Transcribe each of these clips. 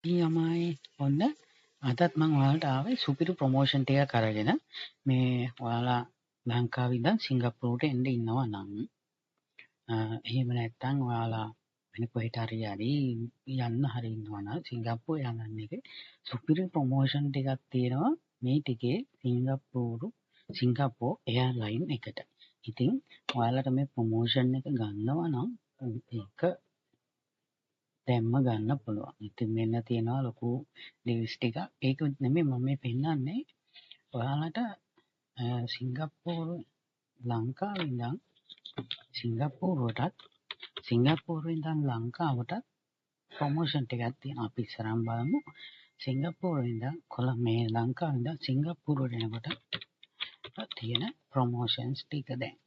ඊයමයි ඔන්න අදත් මං ඔයාලට ආවේ සුපිරි ප්‍රොමෝෂන් ටිකක් අරගෙන මේ ඔයාලා ලංකාවේ ඉඳන් සිංගප්පූරුවට එන්න ඉන්නවා නම් එහෙම නැත්නම් ඔයාලා වෙන කොහෙට හරි යන්න හරි ඉන්නවා නම් සිංගප්පූරු යන්න එකේ සුපිරි ප්‍රොමෝෂන් ටිකක් තියෙනවා මේ ටිකේ සිංගප්පූර් එයාර්ලයින් එකට. ඉතින් ඔයාලට මේ ප්‍රොමෝෂන් එක ගන්නවා නම් ඒක දැම්ම ගන්න පුළුවන්. ඉතින් මෙන්න තියෙනවා ලොකු ඩීල්ස් ටික. ඒක නෙමෙයි මම මේ පෙන්නන්නේ ඔයාලට සිංගප්පූරු ලංකාවේ ඉඳන් සිංගප්පූරුවේ ඉඳන් ලංකාවට ප්‍රොමෝෂන් ටිකක් තියෙනවා. අපි ඉස්සරහම බලමු. සිංගප්පූරුවේ ඉඳන් මේ ලංකාවේ ඉඳන් සිංගප්පූරුවට එනකොට තියෙන ප්‍රොමෝෂන්ස් ටික දැන්.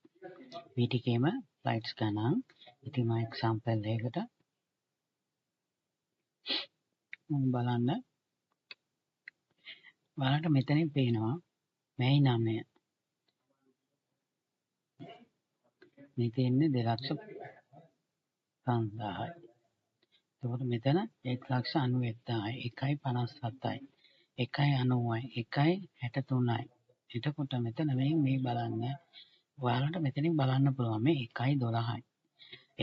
VTKම ෆ්ලයිට්ස් ගණන්. ඉතින් මම එක්සැම්පල් එකකට බලන්න ඔයාලට මෙතනින් පේනවා මැයි 9 මේ තියෙන්නේ 2,50,000යි. එතකොට මෙතන 1,97,000යි 1,57යි 1,90යි 1,63යි. එතකොට මෙතන මේ බලන්න ඔයාලට මෙතනින් බලන්න පුළුවන් මේ 1,12යි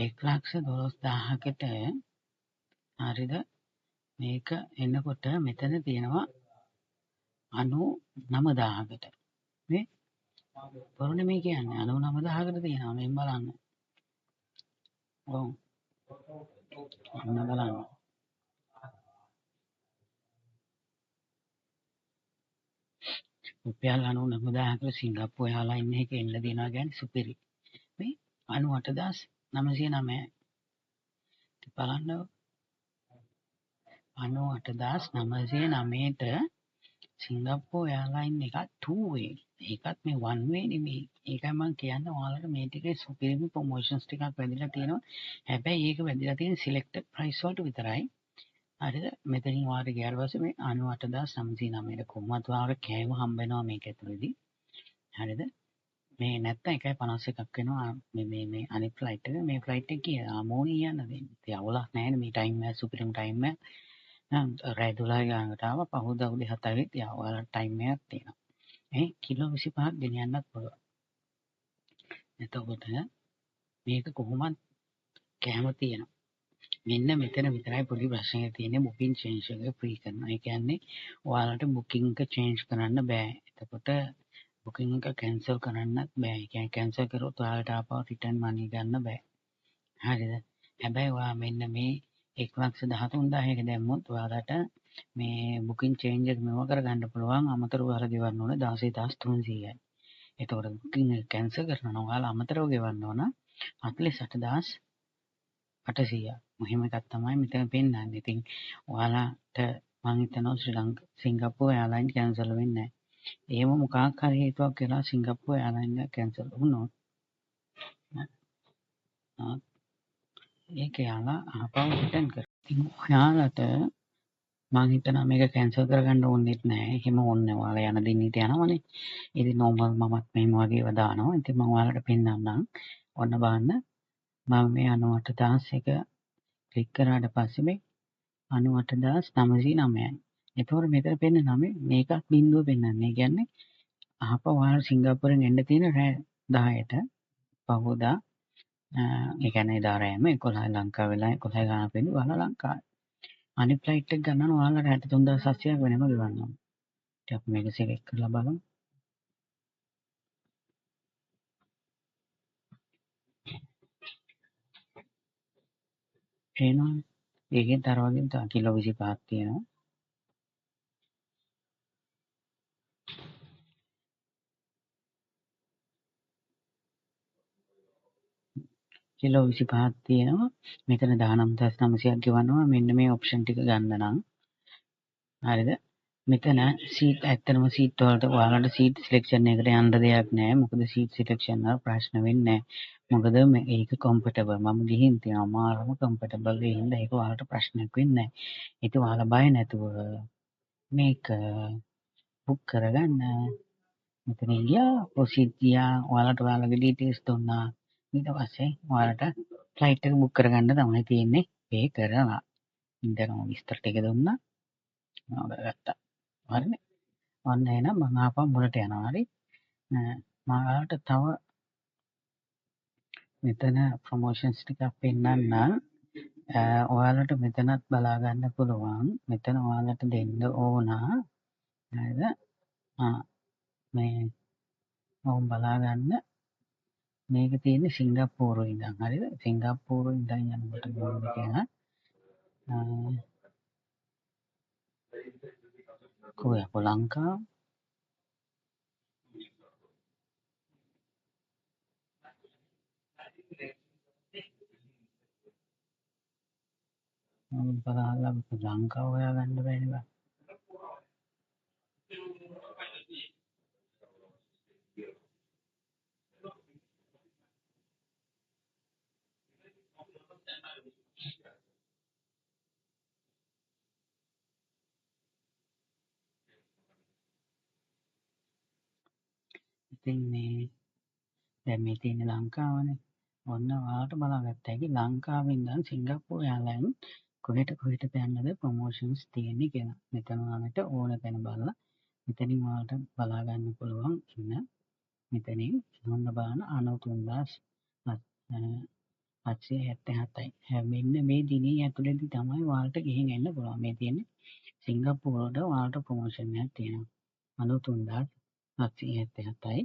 1,12,000කට හරිද මේක එන්නකොට මෙතන තියෙනවා 99,000කට මේ පොරොනේ මේ කියන්නේ 99,000කට තියෙනවා මේ බලන්න. ඔව් අන්න බලන්න. රුපියල් 99,000කට සිංගප්පූරු එයාර්ලයින් එකේ එන්න දෙනවා කියන්නේ සුපිරි. මේ 98,909යි. බලන්න 98,909ට සිංගප්පූරු එයාර්ලයින් එක 2 way. ඒකත් මේ 1 way නෙමෙයි. ඒකයි මම කියන්නේ ඔයාලට මේ ටිකේ සුපිරිම ප්‍රොමෝෂන්ස් ටිකක් වැදිලා තියෙනවා. හැබැයි ඒක වැදිලා තියෙන සිලෙක්ටඩ් ප්‍රයිස් වලට විතරයි. හරිද? මෙතනින් ඔයාලට ගියාට පස්සේ මේ 98,909ට කොහොමද ඔයාලට කෑම හම්බ වෙනවා මේක ඇතුළේදී. හරිද? මේ නැත්තම් 1.51ක් වෙනවා මේ අනිත් ෆ්ලයිට් එක. මේ ෆ්ලයිට් එක කියලා මොණී යන්න දෙන්නේ. ඉතින් අවුලක් නැහැ මේ ටයිම් එක සුපිරිම ටයිම් එක. රෑ 12 ගානකට ආවා පහුවදා උදේ 7 ට ඔයාලට ටයිම් එකක් තියෙනවා. කිලෝ 25ක් ගෙනියන්නත් පුළුවන්. එතකොට මේක කොහොමද කැම තියෙනවා. මෙන්න මෙතන විතරයි පොඩි ප්‍රශ්නයක් තියෙන්නේ බුකින් චේන්ජ් එක ෆ්‍රී කරනවා. ඒ කියන්නේ ඔයාලට බුකින් එක චේන්ජ් කරන්න බෑ. එතකොට බුකින් එක කැන්සල් කරන්නත් බෑ. ඒ කියන්නේ කැන්සල් කරොත් ඔයාලට ආපහු රිටර්න් මනි ගන්න බෑ. හරිද? හැබැයි ඔයා මෙන්න මේ 1,13,000ක දැම්මොත් ඔයාලට මේ බුකින් චේන්ජ් එක මෙව කරගන්න පුළුවන්. අමතරව ඔයාලා ගෙවන්න ඕන 16,300යි. එතකොට බුකින් එක කැන්සල් කරනවා නම් ඔයාලා අමතරව ගෙවන්න ඕන 48,800ක්. මෙහෙම එකක් තමයි මෙතන පෙන්නන්නේ. ඉතින් ඔයාලට මම හිතනවා සිංගප්පූරු එයාර්ලයින් කැන්සල් වෙන්නේ නැහැ. එහෙම මොකක් හරි හේතුවක් වෙලා සිංගප්පූරු එයාර්ලයින් එක කැන්සල් වුණොත් ඒක යාලා ආපහු රිටර්න් කරනවා. ඉතින් ඔයාලට මම හිතනවා මේක කැන්සල් කරගන්න ඕනෙත් නැහැ. එහෙම ඕනේ ඔයාලා යන දිනෙට යනවනේ. ඉතින් නෝමල් මමත් මෙහෙම වගේව දානවා. ඉතින් මම ඔයාලට පෙන්නන්නම්. ඔන්න බලන්න මම මේ 98,001 ක්ලික් කරාට පස්සේ මේ 98,909යි. එතකොට මෙතන පෙන්නනවා මේකත් බිඳුව පෙන්නන්නේ. ඒ කියන්නේ ආපහු ඔයාලා සිංගප්පූරුවෙන් එන්න තියෙන රෑ 10ට පහුවදා ඒ කියන්නේ එදා රෑම 11 ලංකාව වෙලා 11 ගානක් වෙන්නේ ඔයාලා ලංකාවේ. අනිත් ෆ්ලයිට් එක ගන්න ඔයාලට 63,700ක් වෙනම ගෙවන්න ඕනේ. ඉතින් අපි මේක සිලෙක්ට් කරලා බලමු. පේනවනේ. ඒකෙන් තර වගේම තව කිලෝ 25ක් තියෙනවා. කිලෝ 25ක් තියෙනවා. මෙතන 19,900ක් ගෙවනවා. මෙන්න මේ ඔප්ෂන් ටික ගන්න නම්. හරිද? මෙතන සීට් ඇත්තටම සීට් වලට ඔයාලට සීට් සිලෙක්ෂන් එකට යන්න දෙයක් නැහැ. මොකද සීට් සිලෙක්ෂන් වල ප්‍රශ්න වෙන්නේ නැහැ. මොකද මේක කම්ෆර්ටබල්. මම ගිහින් තියෙනවා මාරම කම්ෆර්ටබල් ඒ හින්දා ඒක ඔයාලට ප්‍රශ්නයක් වෙන්නේ නැහැ. ඉතින් ඔයාලා බය නැතුව මේක බුක් කරගන්න. මෙතන ගියා ප්‍රොසීඩ් ගියා ඔයාලට ඔයාලගේ ඩීටේල්ස් දුන්නා. ඊට පස්සේ ඔයාලට ෆ්ලයිට් එක බුක් කරගන්න තමයි තියෙන්නේ. පේ කරලා. දැන් ඔය විස්තර ටික දුන්නා. මම ගත්තා. හරිනේ. ඔන්න එහෙනම් මම ආපහු මුලට යනවා. හරි. මම ඔයාලට තව මෙතන ප්‍රොමෝෂන්ස් ටිකක් පෙන්නන්නම්. ඔයාලට මෙතනත් බලා ගන්න පුළුවන්. මෙතන ඔයාලට දෙන්න ඕන. හරිද? මේ ඔවුන් බලා ගන්න. මේක තියෙන්නේ සිංගප්පූරුවේ ඉඳන්. හරිද? සිංගප්පූරුවේ ඉඳන් යනකොට මොනවද කියලා. කොහේ අප ලංකාව බලහල්ලා ලංකාව හොයාගන්න බැරි බා. ඉතින් මේ දැන් මේ තියෙන්නේ ලංකාවනේ. ඔන්න ඔයාලට බලාගත්ත හැකි ලංකාවේ ඉඳන් සිංගප්පූරු එයාලයින් කොහෙට යන්නද ප්‍රොමෝෂන්ස් තියෙන්නේ කියලා. මෙතන ඔයාලට ඕන තැන බලලා මෙතනින් ඔයාලට බලා ගන්න පුළුවන් ඉන්න. මෙතනින් ඔන්න බලන්න 93777යි. මෙන්න මේ දිනේ ඇතුළතදී තමයි ඔයාලට ගිහින් එන්න පුළුවන්. මේ තියෙන්නේ සිංගප්පූරුවට ඔයාලට ප්‍රොමෝෂන් එකක් තියෙනවා. 93777යි.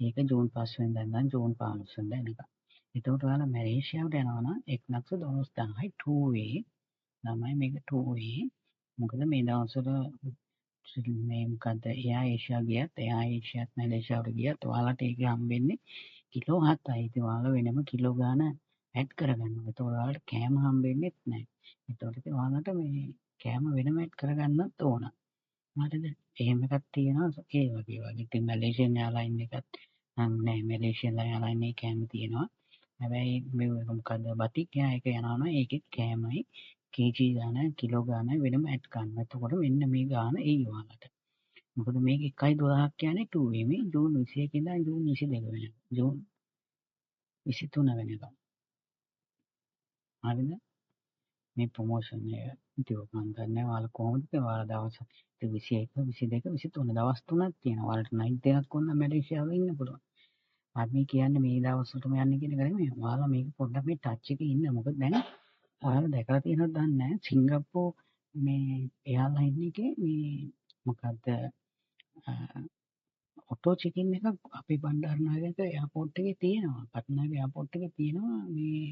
ඒක ජූන් 5 වෙනිදා ඉඳන් ජූන් 15 වෙනිදා එනකම්. එතකොට ඔයාලා මැලේසියාවට යනවා නම් 1,12,000යි 2 way. ළමයි මේක 2 way. මොකද මේ දවස්වල මේ මොකද්ද එයා ඒෂියා ගියත් එයා ඒෂියාත් මැලේසියාවට ගියත් ඔයාලට ඒක හම්බෙන්නේ කිලෝ 7යි. ඉතින් ඔයාලා වෙනම කිලෝ ගාන ඇඩ් කරගන්නවා. ඒතකොට ඔයාලට කෑම හම්බෙන්නේ නැහැ. ඒතකොට ඉතින් ඔයාලට මේ කෑම වෙනම ඇඩ් කරගන්නත් ඕන. හරිද? එහෙම එකක් තියෙනවා ඒ වගේ. ඉතින් මැලේසියන් එයාලයින් එකත් නෑ මැලේසියන් එයාලයින් එකේ කෑම තියෙනවා. හැබැයි මේ මොකද්ද බතික් එයා එක යනවා නම් ඒකෙත් කෑමයි කීජී ගාන කිලෝ ගාන වෙනම ඇඩ් කරනවා. එතකොට මෙන්න මේ ගාන එයි ඔයාලට. මොකද මේක 1.12ක් කියන්නේ 2 way මේ ජූන් 21 ඉඳන් ජූන් 22 වෙනකම්. ජූන් 23 වෙනකම්. හරිද? මේ ප්‍රොමෝෂන් එක ඉතින් මම දන්නේ ඔයාලා කොහොමද ඔයාලා දවස් 21 22 23 දවස් 3ක් තියෙනවා. ඔයාලට නයිට් එකක් වුණා මැලේසියාවේ ඉන්න පුළුවන්. අපි කියන්නේ මේ දවස්වලටම යන්න කියන එක නෙමෙයි. ඔයාලා මේක පොඩ්ඩක් මේ ටච් එකේ ඉන්න. මොකද දැන් ඔයාලා දැකලා තියෙනවද දන්නේ නැහැ. සිංගප්පූර් මේ එයාලයින් එකේ මේ මොකද්ද ඔටෝ චෙකින් එකක් අපේ බණ්ඩාරනායක එයාපෝට් එකේ තියෙනවා. පට්නායක එයාපෝට් එකේ තියෙනවා මේ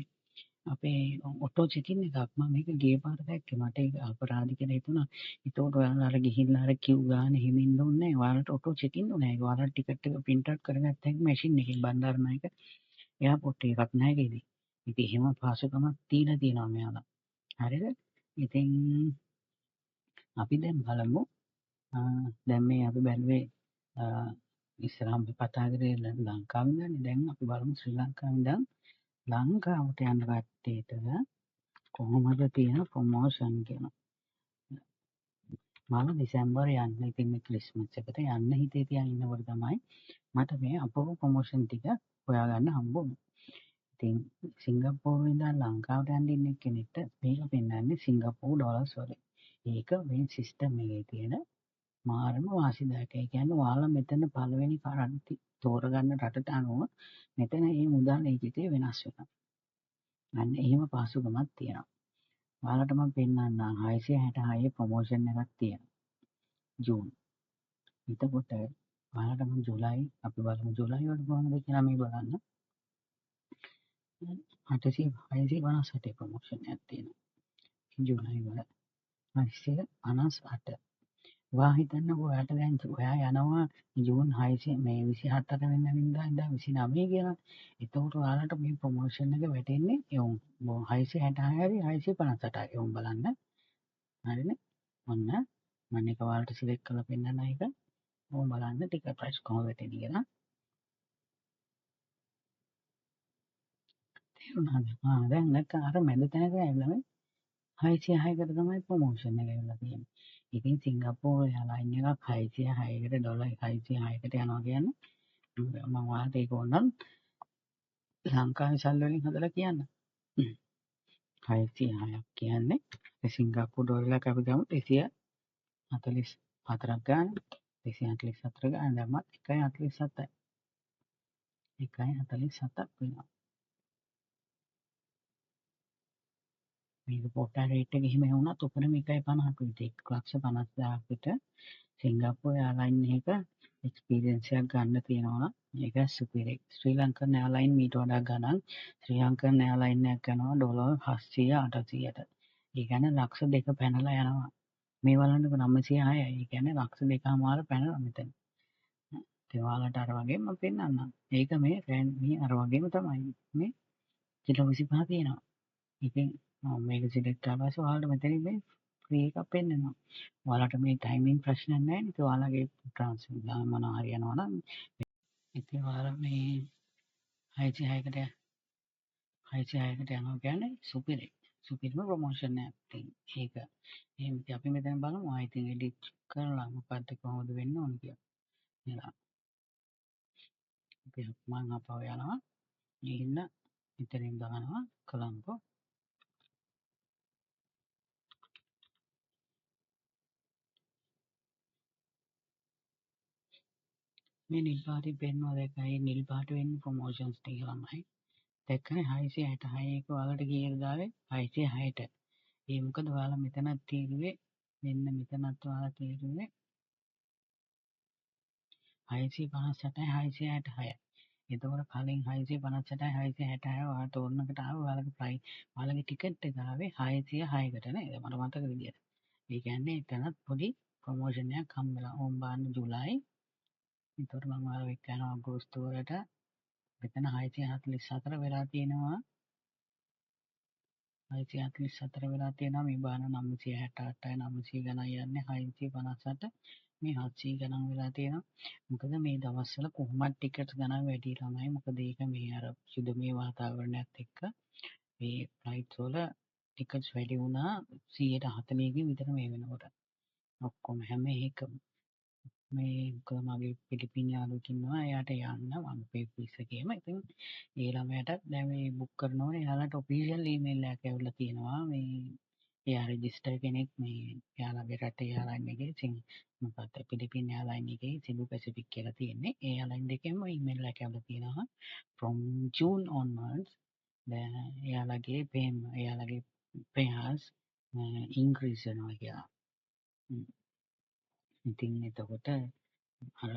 අපේ ඔටෝ චෙකින් එකක්. මම මේක ගිය පාර දැක්කේ. මට ඒක අපරාධ කියලා හිතුණා. ඒතකොට ඔයාලා අර ගිහිල්ලා අර කිව් ගාන එහෙම ඉන්න ඕනේ නැහැ. ඔයාලට ඔටෝ චෙකින් ඕනේ. ඒක ඔයාලා ටිකට් එක print out කරගත්ත හැකි මැෂින් එකකින් බණ්ඩාරනායක එයාපෝට් එකක් නැහැ ඒකෙදි. ඉතින් එහෙම පාසුකමක් තියලා තියෙනවා මෙයාලා. හරිද? ඉතින් අපි දැන් බලමු. දැන් මේ අපි බැලුවේ ඉස්සරහම කතා කරේ ලංකාවෙන් ගන්නේ. දැන් අපි බලමු ශ්‍රී ලංකාවෙන් ඉඳන් ලංකාවට යන කට්ටියට කොහොමද තියෙන ප්‍රොමෝෂන් කියලා. මම දෙසැම්බර් යන්න ඉතින් මේ ක්‍රිස්මස් එකට යන්න හිතේ තියන් ඉන්නකොට තමයි මට මේ අපව ප්‍රොමෝෂන් ටික හොයාගන්න හම්බුනේ. ඉතින් සිංගප්පූරුවේ ඉඳන් ලංකාවට යන්න ඉන්න කෙනෙක්ට මේක පෙන්වන්නේ සිංගප්පූරු ඩොලර්ස් වලින්. ඒක මේ සිස්ටම් එකේ තියෙන මාරම වාසිදායකයි. ඒ කියන්නේ ඔයාලා මෙතන පළවෙනි කරන්ටි තෝරගන්න රටට අනුව මෙතන මේ මුදල් නීතිය වෙනස් වෙනවා. අන්න එහෙම පහසුකමක් තියෙනවා. ඔයාලට මම පෙන්නන්නම් 666 ප්‍රොමෝෂන් එකක් තියෙනවා. ජූන්. එතකොට ඔයාලට මම ජූලයි අපි බලමු ජූලයි වල කොහොමද කියලා මේ බලන්න. 658 ප්‍රොමෝෂන් එකක් තියෙනවා. ජූලයි වල 658. ඔයා හිතන්නකෝ ඔයාට දැන් ඔයා යනවා ජූන් 6 මේ 24 වෙනිදා ඉඳන් 29 කියලා. එතකොට ඔයාලට මේ ප්‍රොමෝෂන් එක වැටෙන්නේ එවුන් 666 හරි 658යි. එවුන් බලන්න. හරිනේ. ඔන්න මම එක ඔයාලට සිලෙක්ට් කරලා පෙන්නන්න එක. ඔවුන් බලන්න ටිකට් ප්‍රයිස් කොහොමද වැටෙන්නේ කියලා. තේරුණාද? දැන් නැත්නම් අර මැද තැනක ඇවිල්ලා මේ 606කට තමයි ප්‍රොමෝෂන් එක ඇවිල්ලා තියෙන්නේ. ඉතින් සිංගප්පූරු එයාලයින් එකක් 606කට ඩොලර් 606කට යනවා කියන්නේ මම ඔයාලට ඒක ඕනනම් ලංකාවේ සල්ලි වලින් හදලා කියන්න. 606ක් කියන්නේ සිංගප්පූරු ඩොලරයක් අපි ගමු 244ක් ගන්න. 244 ගන්න දැම්මත් 1.47යි. 1.47ක් වෙනවා. මේක පොට්ටා රේට් එක එහෙම වුණත් උපරිම 1.50ක් විතර 1,50,000ක් විතර සිංගප්පූරු එයාලයින් එක එක්ස්පීරියන්ස් එකක් ගන්න තියෙනවා නම් ඒක සුපිරි. ශ්‍රී ලංකන් එයාලයින් මීට වඩා ගණන් ශ්‍රී ලංකන් එයාලයින් එකක් යනවා ඩොලර් 700-800ට. ඒ කියන්නේ ලක්ෂ 2 පැනලා යනවා. මේ බලන්නකො 906යි. ඒ කියන්නේ ලක්ෂ 2කමාර පැනලා මෙතන. ඉතින් ඔයාලට අර වගේම මම පෙන්නන්නම්. ඒක මේ අර වගේම තමයි. මේ කිලෝ 25 තියෙනවා. ඉතින් මේක සිලෙක්ට් කරලා පස්සේ ඔයාලට මෙතනින් මේ ෆ්‍රී එකක් පෙන්නනවා. ඔයාලට මේ ටයිමින් ප්‍රශ්නයක් නැහැ නේ. ඉතින් ඔයාලගේ ට්‍රාන්ස්ෆර් මොනවා හරි යනවා නම් ඉතින් ඔයාලා මේ 606කට යනවා කියන්නේ සුපිරි. සුපිරිම ප්‍රොමෝෂන් එකක්. ඉතින් ඒක එහෙනම් අපි මෙතන බලමු. ඉතින් එඩිට් කරලා මොකද්ද කොහොමද වෙන්න ඕන කියලා. එහෙනම් අපි මම අපව යනවා. ගිහින් මෙතනින් දානවා කොලම්බෝ. මේ නිල් පාටින් පෙන්වනවා දැක්කයි නිල් පාට වෙන්නේ ප්‍රොමෝෂන්ස් ටික ළමයි. දැක්කනේ 666 එක ඔයාලට කීයද දාවේ 606ට. ඒ මොකද ඔයාලා මෙතනත් තීරුවේ මෙන්න මෙතනත් ඔයාලා තීරුවේ 658යි 666යි. එතකොට කලින් 658යි 666 ඔයාලට ඕනකට ආව ඔයාලගේ ප්‍රයිස් ඔයාලගේ ටිකට් එක ආවේ 606කට නේද මට මතක විදියට. ඒ කියන්නේ එතනත් පොඩි ප්‍රොමෝෂන් එකක් හම්බෙලා ඕම් බාන්න ජූලයි. එතකොට මම ඔයාලව එක්ක යනවා අගෝස්තු වලට. මෙතන 644 වෙලා තියෙනවා. 644 වෙලා තියෙනවා මේ බාන 968යි 900 ගණන් යන්නේ 658 මේ 700 ගණන් වෙලා තියෙනවා. මොකද මේ දවස්වල කොහොමද ටිකට් ගණන් වැඩි ළමයි. මොකද ඒක මේ අර යුදමේ වාතාවරණයත් එක්ක මේ ෆ්ලයිට්ස් වල ටිකට්ස් වැඩි වුණා 140කින් විතර මේ වෙනකොට. ඔක්කොම හැම එකම මේ මගේ පිලිපින් යාළුවෙක් ඉන්නවා එයාට යන්න මම පේපිස් එකේම ඉතින් ඒ ළමයාට දැන් මේ බුක් කරනවනේ එයාලට ඔෆිෂියල් ඊමේල් එකක් ඇවිල්ලා තියෙනවා මේ එයා රෙජිස්ටර් කෙනෙක් මේ එයාලගේ රටේ එයාලයින් එකේ මොකක්ද පිලිපින් එයාලයින් එකේ සිබු පැසිෆික් කියලා තියෙන්නේ ඒ එයාලයින් දෙකෙන්ම ඊමේල් එකක් ඇවිල්ලා තියෙනවා from June onwards දැන් එයාලගේ fares increase වෙනවා කියලා. ඉතින් එතකොට අර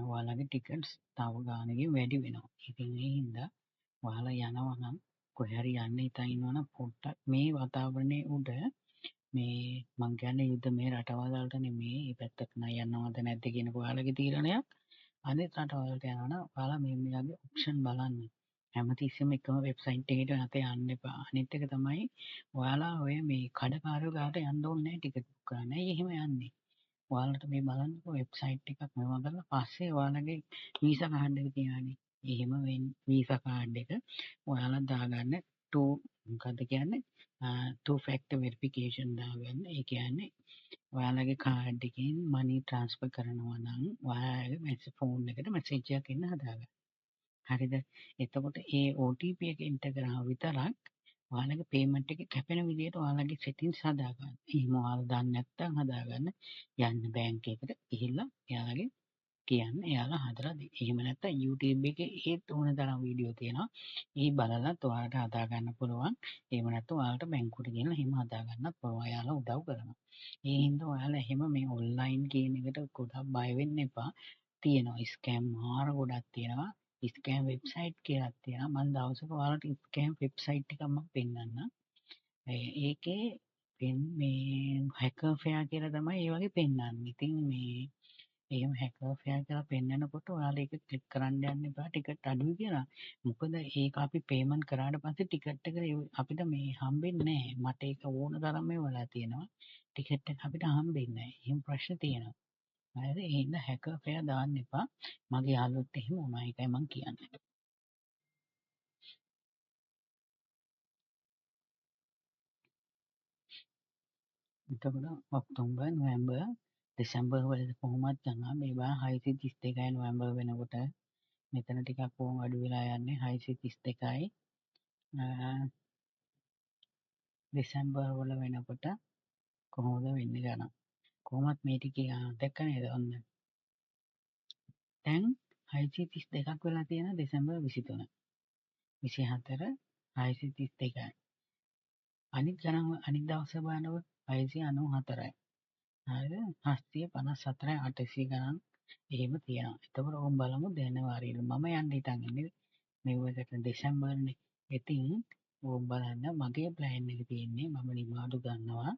ඔයාලගේ ටිකට්ස් තව ගානකින් වැඩි වෙනවා. ඉතින් ඒ හින්දා ඔයාලා යනවා නම් කොහේ හරි යන්න හිතා ඉන්නවා නම් පොඩ්ඩක් මේ වාතාවරණයේ උඩ මේ මං කියන්නේ යුද්ධ මේ රටවල් වලට නෙමෙයි මේ පැත්තට නම් යන්නවද නැද්ද කියන ඔයාලගේ තීරණයක්. අනිත් රටවලට යනවා නම් ඔයාලා මේ වගේ ඔප්ෂන් බලන්න. හැමතිස්සෙම එකම වෙබ්සයිට් එකට නැතේ යන්න එපා. අනිත් එක තමයි ඔයාලා ඔය මේ කඩකාරයෝ ගාවට යන්න ඕනේ නැහැ ටිකට් බුක් කරන්න. ඇයි එහෙම යන්නේ? ඔයාලට මේ බලන්නකො වෙබ්සයිට් එකක් මේවා කරලා පස්සේ ඔයාලගේ වීසා කාඩ් එක තියනවානේ. එහෙම වීසා කාඩ් එක ඔයාලා දාගන්න මොකද්ද කියන්නේ two factor verification දාගන්න. ඒ කියන්නේ ඔයාලගේ කාඩ් එකෙන් මනි ට්‍රාන්ස්ෆර් කරනවා නම් ඔයාලගේ ෆෝන් එකට මැසේජ් එකක් එන්න හදාගන්න. හරිද? එතකොට ඒ OTP එක එන්ටර් කරාම විතරක් ඔයාලගේ පේමන්ට් එක කැපෙන විදිහට ඔයාලගේ සෙටින්ග්ස් හදාගන්න. එහෙම ඔයාලා දන්නේ නැත්නම් හදාගන්න යන්න බැංක් එකට ගිහිල්ලා එයාලගේ කියන්න එයාලා හදලා දෙයි. එහෙම නැත්නම් YouTube එකේ ඒත් ඕන තරම් වීඩියෝ තියෙනවා. ඒ බලලත් ඔයාලට හදා ගන්න පුළුවන්. එහෙම නැත්නම් ඔයාලට බැංකුවට ගිහලා එහෙම හදා ගන්නත් පුළුවන්. එයාලා උදව් කරනවා. ඒ හින්දා ඔයාලා එහෙම මේ ඔන්ලයින් කියන එකට ගොඩක් බය වෙන්න එපා. තියෙනවා ස්කෑම් මාර ගොඩක් තියෙනවා. ස්කෑම් වෙබ්සයිට් කියලාත් තියෙනවා. මම දවසක ඔයාලට ස්කෑම් වෙබ්සයිට් එකක් මම පෙන්නන්නම්. ඒකේ මේ හැකර් ෆෙයා කියලා තමයි ඒ වගේ පෙන්නන්නේ. ඉතින් මේ එහෙම හැකර් ෆෙයා කියලා පෙන්නනකොට ඔයාලා ඒක ක්ලික් කරන්න යන්න එපා ටිකට් අඩුයි කියලා. මොකද ඒක අපි පේමන්ට් කරාට පස්සේ ටිකට් එක අපිට මේ හම්බෙන්නේ නැහැ. මට ඒක ඕන තරම් මේ වෙලා තියෙනවා. ටිකට් එක අපිට හම්බෙන්නේ නැහැ. එහෙම ප්‍රශ්න තියෙනවා. හරිද? ඒ හින්දා හැකර් ෆෙයා දාන්න එපා. මගේ යාළුවොත් එහෙම වුණා. ඒකයි මම කියන්නේ. එතකොට ඔක්තෝබර් නොවැම්බර් දෙසැම්බර් වලට කොහොමත් යනවා. මේ බා 632යි නොවැම්බර් වෙනකොට මෙතන ටිකක් කොහොම අඩු වෙලා යන්නේ 632යි දෙසැම්බර් වල වෙනකොට කොහොමද වෙන්නේ ගණන්. කොහොමත් මේ ටික දැක්ක නේද? ඔන්න දැන් 632ක් වෙලා තියෙන දෙසැම්බර් 23 24 632යි. අනිත් ගණන් අනිත් දවස් බලනකොට 694යි. හරිද? 754යි 800 ගණන් එහෙම තියෙනවා. එතකොට ඕම් බලමු ජනවාරියේ මම යන්න හිතන් ඉන්නේ මෙවකට දෙසැම්බර්නේ. ඉතින් ඕම් බලන්න මගේ ප්ලෑන් එක තියෙන්නේ මම නිමාඩු ගන්නවා.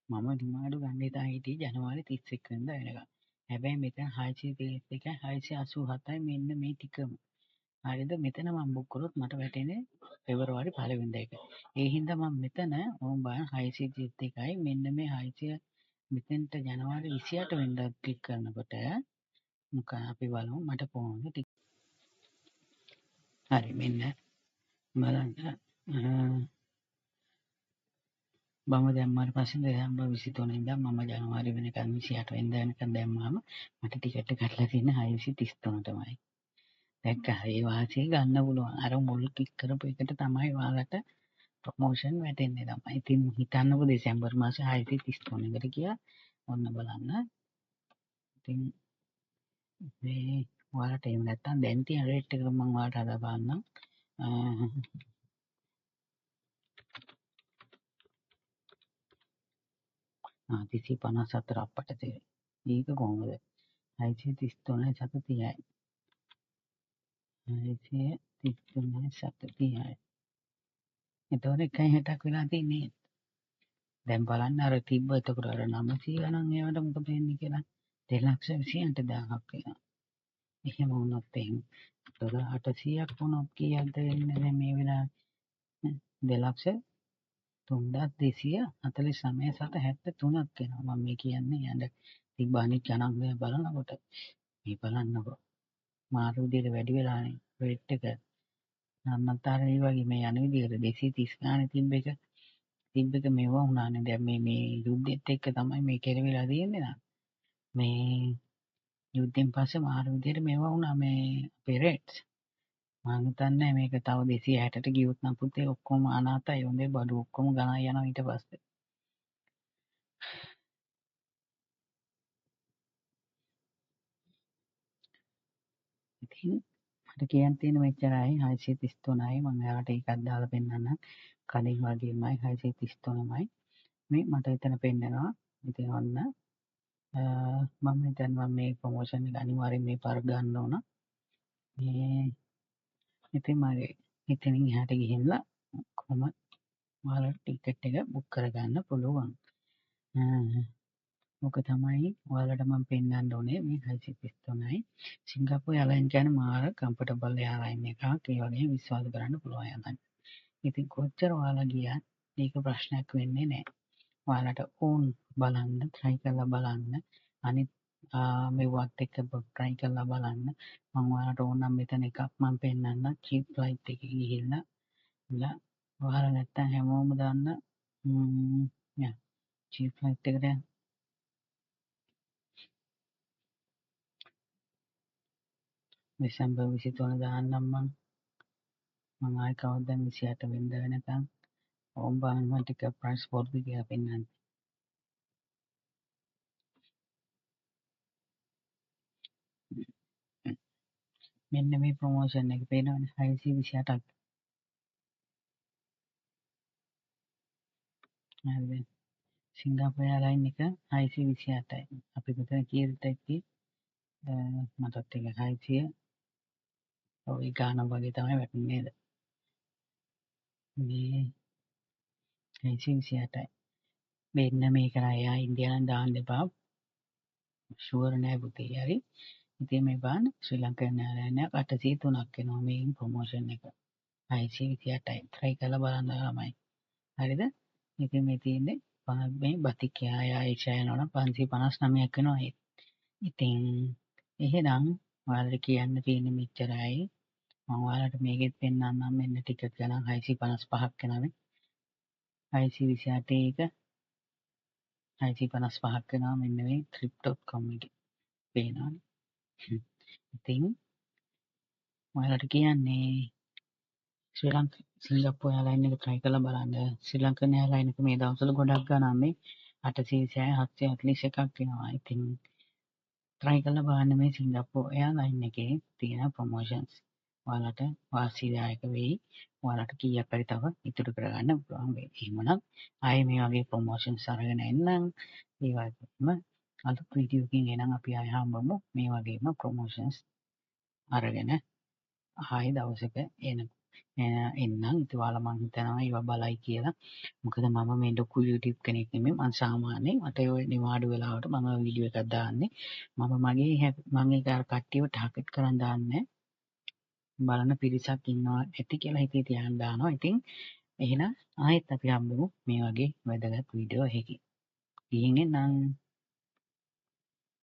මම නිමාඩු ගන්න හිතා හිටියේ ජනවාරි 31 වෙනිදා වෙනකම්. හැබැයි මෙතන 631යි 687යි මෙන්න මේ ටිකම. හරිද? මෙතන මම බුක් කරොත් මට වැටෙන්නේ පෙබරවාරි 1 වෙනිදා එක. ඒ හින්දා මම මෙතන ඕම් බලන්න 631යි මෙන්න මේ 600 මෙතෙන්ට ජනවාරි 28 වෙනිදා ක්ලික් කරනකොට මොකක් අපි බලමු මට කොහොමද හරි මෙන්න බලන්න මම දැම්මාට පස්සේ දෙසැම්බර් 23 ඉඳන් මම ජනවාරි වෙනකන් 28 වෙනිදා වෙනකන් දැම්මාම මට ටිකට් එක කඩලා තියෙන්නේ 633 තමයි. දැක්කා ඒ වාසිය ගන්න පුළුවන්. අර මුල් ක්ලික් කරපු එකට තමයි ඔයාලට ප්‍රොමෝෂන් වැටෙන්නේ තමයි. ඉතින් හිතන්නකෝ දෙසැම්බර් මාසේ 633 කට ගියා. ඔන්න බලන්න. ඉතින් මේ ඔයාලට එහෙම නැත්තම් දැන් තියෙන රේට් එකට මම ඔයාලට හදා බලන්නම්. 354 අපට තියෙන්නේ. මේක කොහොමද? 633 730යි. 633 730යි. එතකොට 1.60ක් වෙලා තින්නේ. දැන් බලන්න අර තිබ්බ එතකොට අර 900 ගණන් ඒවට මොකද වෙන්නේ කියලා 2,28,000ක් වෙනවා. එහෙම වුණොත් එහෙම. එතකොට 800ක් වුණොත් කීයක්ද වෙන්නේ දැන් මේ වෙලාවේ? 2,03,249 සත 73ක් වෙනවා. මම මේ කියන්නේ යන්න තිබ්බ අනිත් ගණන් බලනකොට මේ බලන්නකො. මාරු විදියට වැඩි වෙලානේ රේට් එක. නන්නතර ඒ වගේ මේ යන විදියට 230 ගානේ තිබ්බ එක මේවා වුණානේ. දැන් මේ යුද්ධෙත් එක්ක තමයි මේ කෙරෙවිලා තියෙන්නේ නා. මේ යුද්ධෙන් පස්සේ මාරු විදියට මේවා වුණා මේ අපේ රේට්ස්. මම හිතන්නේ මේක තව 260ට ගියොත් නම් පුතේ ඔක්කොම අනාතයි. හොඳේ බඩු ඔක්කොම ගණන් යනවා ඊට පස්සේ. ඉතින් මට කියන්න තියෙන මෙච්චරයි 633යි. මම එයාලට ඒකක් දාලා පෙන්නන්නම්. කලින් වගේමයි 633මයි. මේ මට එතන පෙන්නනවා. ඉතින් ඔන්න මම හිතන්නේ මම මේ ප්‍රොමෝෂන් එක අනිවාර්යෙන් මේ පාර ගන්න ඕන. මේ ඉතින් මගේ එතනින් එහාට ගිහිල්ලා කොහොමද ඔයාලට ටිකට් එක බුක් කරගන්න පුළුවන්. මොක තමයි ඔයාලට මම පෙන්වන්න ඕනේ මේ 633යි. සිංගප්පූරු එයාලයින් කියන්නේ මාර කම්ෆර්ටබල් එයාලයින් එකක්. ඒ වගේම විශ්වාස කරන්න පුළුවන් එයාලයින්. ඉතින් කොච්චර ඔයාලා ගියත් මේක ප්‍රශ්නයක් වෙන්නේ නැහැ. ඔයාලට ඕන් බලන්න try කරලා බලන්න. අනිත් මෙවත් එක්ක try කරලා බලන්න. මම ඔයාලට ඕන නම් මෙතන එකක් මම පෙන්නන්න cheap flight එකේ ගිහිල්ලා ඉලා ඔයාලා නැත්තම් හැමෝම දන්න cheap flight එකට දෙසැම්බර් 23 දාන්නම් මම ආයි කවද්ද 28 වෙනිදා වෙනකන් ඕම් බලන්න ටික ප්‍රයිස් පොඩ්ඩ කියලා පෙන්නන්න. මෙන්න මේ ප්‍රොමෝෂන් එක පේනවනේ 628ක්. හරිද? සිංගප්පූරු එයාලයින් එක 628යි. අපි මෙතන කීයද දැක්කේ? මටත් එක 600 ඔය ගාන වගේ තමයි වැටුනේ නේද? මේ 628යි. මෙන්න මේක නෑ එයා ඉන්දියාවෙන් දාන්න එපා. ෂුවර් නෑ පුතේ. හරි. ඉතින් මේ බලන්න ශ්‍රී ලංකන් එයාලයින් 803ක් වෙනවා මේ ප්‍රොමෝෂන් එක. 628යි. try කරලා බලන්න ළමයි. හරිද? ඉතින් මේ තියෙන්නේ මේ බතික් යා ඒෂා යනවනම් 559ක් වෙනවා ඒ. ඉතින් එහෙනම් ඔයාලට කියන්න තියෙන්නේ මෙච්චරයි. මම ඔයාලට මේකෙත් පෙන්නන්නම් මෙන්න ටිකට් ගණන් 655ක් වෙනවානේ. 628 එක 655ක් වෙනවා මෙන්න මේ trip.com එකේ. පේනවනේ. ඉතින් ඔයාලට කියන්නේ සිංගප්පූරු එයාර්ලයින් එක try කරලා බලන්න. ශ්‍රී ලංකන් එයාර්ලයින් එක මේ දවස්වල ගොඩක් ගණන් මේ 836 741ක් එනවා. ඉතින් try කරලා බලන්න මේ සිංගප්පූරු එයාර්ලයින් එකේ තියෙන ප්‍රොමෝෂන්ස්. ඔයාලට වාසිදායක වෙයි. ඔයාලට කීයක් හරි තව ඉතුරු කරගන්න පුළුවන් වෙයි. එහෙමනම් ආයේ මේ වගේ ප්‍රොමෝෂන්ස් අරගෙන එන්නම්. ඒ වගේම අලුත් වීඩියෝ එකකින් එනම් අපි ආයෙ හම්බමු. මේ වගේම ප්‍රොමෝෂන්ස් අරගෙන ආයෙ දවසක එන්නම්. ඉතින් ඔයාලා මං හිතනවා ඒවා බලයි කියලා. මොකද මම මේ ලොකු YouTube කෙනෙක් නෙමෙයි. මං සාමාන්‍යයෙන් මට ඔය නිවාඩු වෙලාවට මම වීඩියෝ එකක් දාන්නේ. මම ඒක අර කට්ටියව ටාගට් කරන් දාන්නේ බලන පිරිසක් ඉන්නවා ඇති කියලා හිතේ තියාගෙන දානවා. ඉතින් එහෙනම් ආයෙත් අපි හම්බෙමු මේ වගේ වැදගත් වීඩියෝ එකකින්. ගිහින් එන්නම්.